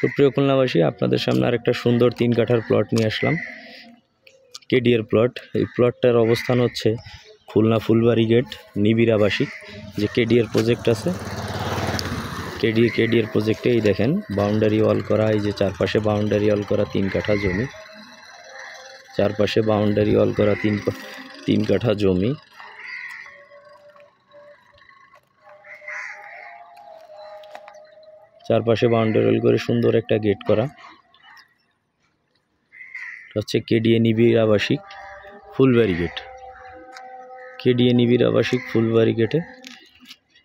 সুপ্রিয় খুলনাবাসী, আপনাদের সামনে আরেকটা সুন্দর 3 কাঠার প্লট নিয়ে আসলাম। কেডিএর প্লট। এই প্লটটার অবস্থান হচ্ছে খুলনা ফুলবাড়ি গেট নিবিড় আবাসিক যে কেডিএর প্রজেক্ট আছে। কেডিএর প্রজেক্টে এই দেখেন বাউন্ডারি ওয়াল করা, এই যে চারপাশে বাউন্ডারি ওয়াল করা 3 কাঠা জমি, চারপাশে বাউন্ডারি ওয়াল করা 3 কাঠা জমি। চারপাশে বাউন্ডারি ওয়াল করে সুন্দর একটা গেট করা হচ্ছে কেডিএ নিবিড় আবাসিক ফুলবাড়ি গেট। কেডিএ নিবিড় আবাসিক ফুলবাড়ি গেটে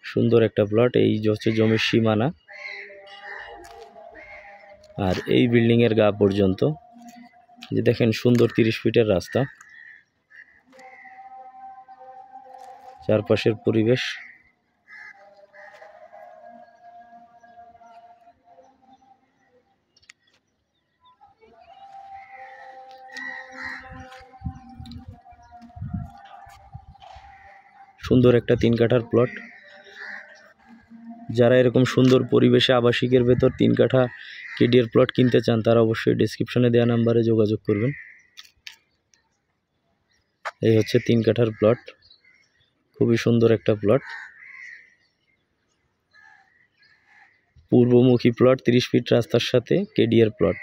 সুন্দর একটা প্লট। এই হচ্ছে জমির সীমানা, আর এই বিল্ডিংয়ের গা পর্যন্ত যে দেখেন সুন্দর 30 ফিটের রাস্তা। চারপাশের পরিবেশ সুন্দর একটা 3 কাঠার প্লট। যারা এরকম সুন্দর পরিবেশে আবাসিকের ভেতর 3 কাঠা কেডিএর প্লট কিনতে চান তারা অবশ্যই ডেসক্রিপশনে দেওয়া নাম্বারে যোগাযোগ করবেন। এই হচ্ছে 3 কাঠার প্লট, খুবই সুন্দর একটা প্লট। পূর্বমুখী প্লট, 30 ফিট রাস্তার সাথে কেডিএর প্লট।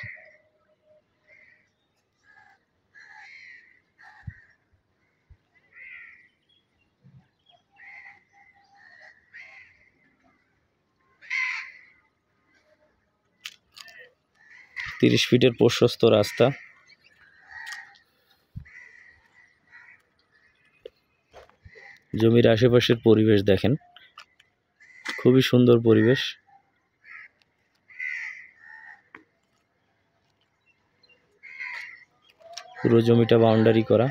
তিরিশ ফিটের প্রশস্ত রাস্তা। জমির আশেপাশের পরিবেশ দেখেন, খুবই সুন্দর পরিবেশ। পুরো জমিটা বাউন্ডারি করা।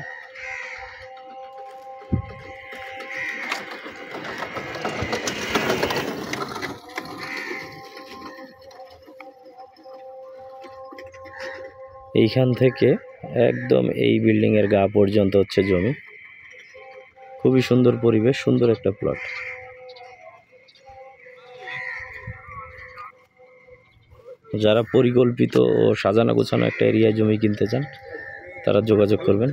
এইখান থেকে একদম এই বিল্ডিং এর গা পর্যন্ত হচ্ছে জমি। খুবই সুন্দর পরিবেশ, সুন্দর একটা প্লট। যারা পরিকল্পিত ও সাজানো গোছানো একটা এরিয়ায় জমি কিনতে চান তারা যোগাযোগ করবেন।